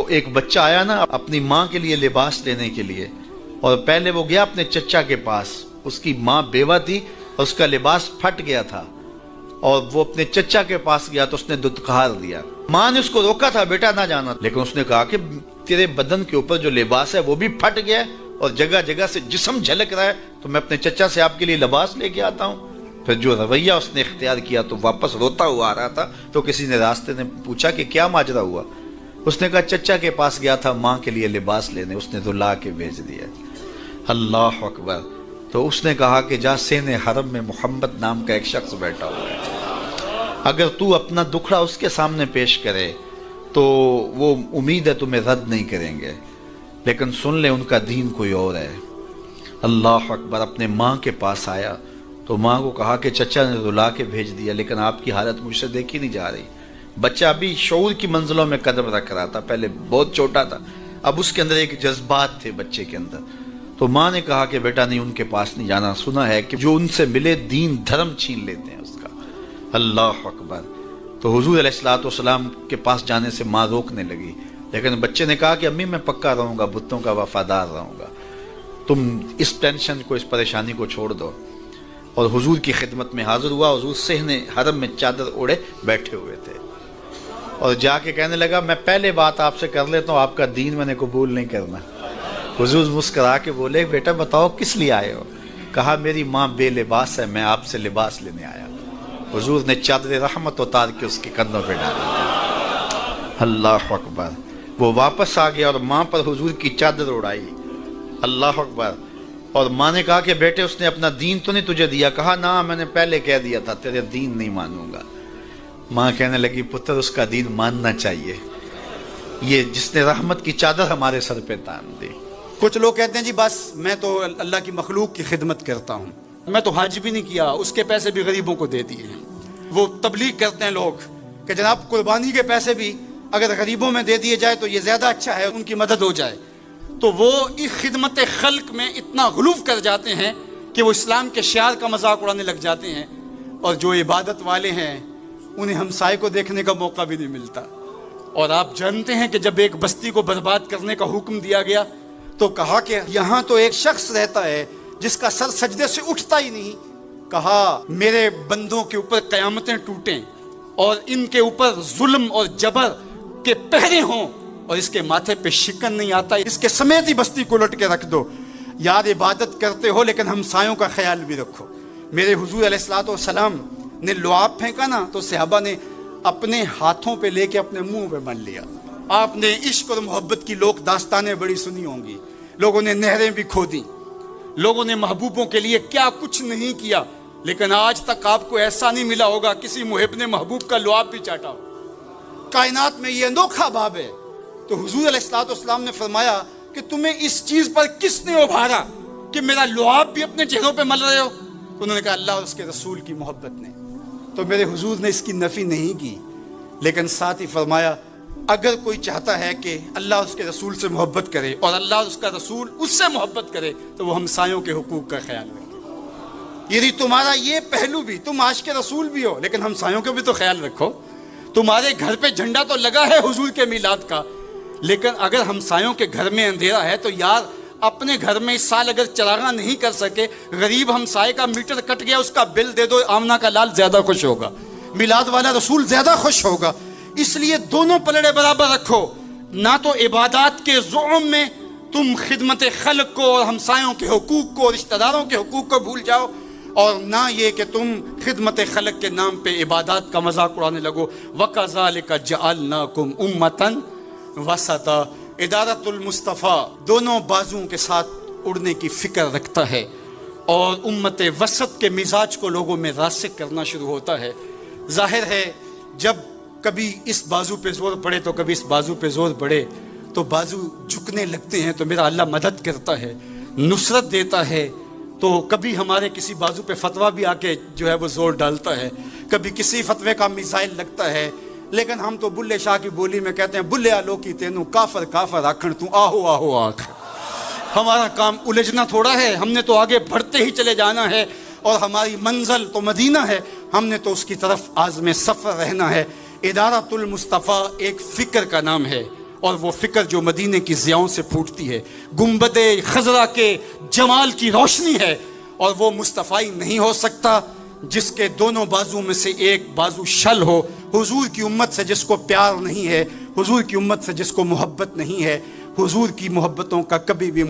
ایک بچہ آیا نا اپنی ماں کے لیے لباس لینے کے لیے، اور پہلے وہ گیا اپنے چچا کے پاس، اس کی ماں بیوہ تھی اور اس کا لباس پھٹ گیا تھا، اور وہ اپنے چچا کے پاس گیا تو اس نے دھتکار دیا۔ ماں نے اس کو روکا تھا بیٹا نہ جانا، لیکن اس نے کہا کہ تیرے بدن کے اوپر جو لباس ہے وہ بھی پھٹ گیا ہے اور جگہ جگہ سے جسم جھلک رہا ہے، تو میں اپنے چچا سے آپ کے لیے لباس لے کے آتا ہوں۔ پھر جو رویہ اس نے اختیار کیا تو واپس روتا ہوا آ رہا تھا، تو کسی نے راستے نے پوچھا کہ کیا ماجرا ہوا؟ اس نے کہا چچا کے پاس گیا تھا ماں کے لیے لباس لینے، اس نے رلا کے بھیج دیا۔ اللہ اکبر۔ تو اس نے کہا کہ جا سین حرم میں محمد نام کا ایک شخص بیٹھا ہوا ہے، اگر تو اپنا دکھڑا اس کے سامنے پیش کرے تو وہ امید ہے تمہیں رد نہیں کریں گے، لیکن سن لے ان کا دین کوئی اور ہے۔ اللہ اکبر۔ اپنے ماں کے پاس آیا تو ماں کو کہا کہ چچا نے رلا کے بھیج دیا، لیکن آپ کی حالت مجھ سے دیکھی نہیں جا رہی۔ بچہ ابھی شعور کی منزلوں میں قدم رکھ رہا تھا، پہلے بہت چھوٹا تھا، اب اس کے اندر ایک جذبات تھے بچے کے اندر۔ تو ماں نے کہا کہ بیٹا نہیں، ان کے پاس نہیں جانا، سنا ہے کہ جو ان سے ملے دین دھرم چھین لیتے ہیں اس کا۔ اللہ اکبر۔ تو حضور علیہ الصلوۃ والسلام کے پاس جانے سے ماں روکنے لگی، لیکن بچے نے کہا کہ امی میں پکا رہوں گا، بتوں کا وفادار رہوں گا، تم اس ٹینشن کو، اس پریشانی کو چھوڑ دو۔ اور حضور کی خدمت میں حاضر ہوا۔ حضور صحن حرم میں چادر اوڑے بیٹھے ہوئے تھے، اور جا کے کہنے لگا میں پہلے بات آپ سے کر لیتا ہوں، آپ کا دین میں نے قبول نہیں کرنا۔ حضور مسکرا کے بولے بیٹا بتاؤ کس لیے آئے ہو؟ کہا میری ماں بے لباس ہے، میں آپ سے لباس لینے آیا۔ حضور نے چادر رحمت اتار کے اس کے کندھوں پہ ڈالی۔ اللہ اکبر۔ وہ واپس آ گیا اور ماں پر حضور کی چادر اڑائی۔ اللہ اکبر۔ اور ماں نے کہا کہ بیٹے اس نے اپنا دین تو نہیں تجھے دیا؟ کہا نہ، میں نے پہلے کہہ دیا تھا تیرے دین نہیں مانوں گا۔ ماں کہنے لگی پتر اس کا دین ماننا چاہیے، یہ جس نے رحمت کی چادر ہمارے سر پہ تان دی۔ کچھ لوگ کہتے ہیں جی بس میں تو اللہ کی مخلوق کی خدمت کرتا ہوں، میں تو حج بھی نہیں کیا، اس کے پیسے بھی غریبوں کو دے دیے۔ وہ تبلیغ کرتے ہیں لوگ کہ جناب قربانی کے پیسے بھی اگر غریبوں میں دے دیے جائے تو یہ زیادہ اچھا ہے، ان کی مدد ہو جائے۔ تو وہ اس خدمت خلق میں اتنا غلوف کر جاتے ہیں کہ وہ اسلام کے شعار کا مذاق اڑانے لگ جاتے ہیں، اور جو عبادت والے ہیں انہیں ہمسائے کو دیکھنے کا موقع بھی نہیں ملتا۔ اور آپ جانتے ہیں کہ جب ایک بستی کو برباد کرنے کا حکم دیا گیا تو کہا کہ یہاں تو ایک شخص رہتا ہے جس کا سر سجدے سے اٹھتا ہی نہیں۔ کہا میرے بندوں کے اوپر قیامتیں ٹوٹیں اور ان کے اوپر ظلم اور جبر کے پہرے ہوں، اور اس کے ماتھے پہ شکن نہیں آتا، اس کے سمیت ہی بستی کو لٹ کے رکھ دو۔ یار عبادت کرتے ہو لیکن ہمسایوں کا خیال بھی رکھو۔ میرے حضور علیہ الصلوۃ والسلام نے لعاب پھینکا نا تو صحابہ نے اپنے ہاتھوں پہ لے کے اپنے منہ پہ بن لیا۔ آپ نے عشق اور محبت کی لوک داستانیں بڑی سنی ہوں گی، لوگوں نے نہریں بھی کھودی، لوگوں نے محبوبوں کے لیے کیا کچھ نہیں کیا، لیکن آج تک آپ کو ایسا نہیں ملا ہوگا کسی محب نے محبوب کا لعاب بھی چاٹا ہو۔ کائنات میں یہ انوکھا باب ہے۔ تو حضور علیہ الصلوۃ والسلام نے فرمایا کہ تمہیں اس چیز پر کس نے ابھارا کہ میرا لعاب بھی اپنے چہروں پہ مل رہے ہو؟ انہوں نے کہا اللہ اور اس کے رسول کی محبت نے۔ تو میرے حضور نے اس کی نفی نہیں کی، لیکن ساتھ ہی فرمایا اگر کوئی چاہتا ہے کہ اللہ اس کے رسول سے محبت کرے اور اللہ اس کا رسول اس سے محبت کرے تو وہ ہمسایوں کے حقوق کا خیال رکھے۔ یعنی تمہارا یہ پہلو بھی، تم عاشق رسول بھی ہو لیکن ہمسایوں کا بھی تو خیال رکھو۔ تمہارے گھر پہ جھنڈا تو لگا ہے حضور کے میلاد کا، لیکن اگر ہمسایوں کے گھر میں اندھیرا ہے تو یار اپنے گھر میں اس سال اگر چراغاں نہیں کر سکے، غریب ہمسائے کا میٹر کٹ گیا اس کا بل دے دو، آمنہ کا لال زیادہ خوش ہوگا، میلاد والا رسول زیادہ خوش ہوگا۔ اس لیے دونوں پلڑے برابر رکھو، نہ تو عبادات کے زعم میں تم خدمت خلق کو اور ہمسایوں کے حقوق کو، رشتہ داروں کے حقوق کو بھول جاؤ، اور نہ یہ کہ تم خدمت خلق کے نام پہ عبادات کا مذاق اڑانے لگو۔ وَكَذَلِكَ جَعَلْنَاكُمْ أُمَّةً وَسَطًا۔ ادارت المصطفیٰ دونوں بازوں کے ساتھ اڑنے کی فکر رکھتا ہے، اور امت وسط کے مزاج کو لوگوں میں راسخ کرنا شروع ہوتا ہے۔ ظاہر ہے جب کبھی اس بازو پہ زور پڑے تو کبھی اس بازو پہ زور پڑے تو بازو جھکنے لگتے ہیں، تو میرا اللہ مدد کرتا ہے، نصرت دیتا ہے۔ تو کبھی ہمارے کسی بازو پہ فتویٰ بھی آ کے جو ہے وہ زور ڈالتا ہے، کبھی کسی فتوے کا میزائل لگتا ہے، لیکن ہم تو بلے شاہ کی بولی میں کہتے ہیں بلے آلو کی تینوں کافر کافر آکھن تو آہو آہو آکھ۔ ہمارا کام الجھنا تھوڑا ہے، ہم نے تو آگے بڑھتے ہی چلے جانا ہے، اور ہماری منزل تو مدینہ ہے، ہم نے تو اس کی طرف عازم سفر رہنا ہے۔ ادارت المصطفیٰ ایک فکر کا نام ہے، اور وہ فکر جو مدینے کی ضیاؤں سے پھوٹتی ہے، گنبد خضرا کے جمال کی روشنی ہے، اور وہ مصطفی نہیں ہو سکتا جس کے دونوں بازو میں سے ایک بازو شل ہو۔ حضور کی امت سے جس کو پیار نہیں ہے، حضور کی امت سے جس کو محبت نہیں ہے، حضور کی محبتوں کا کبھی بھی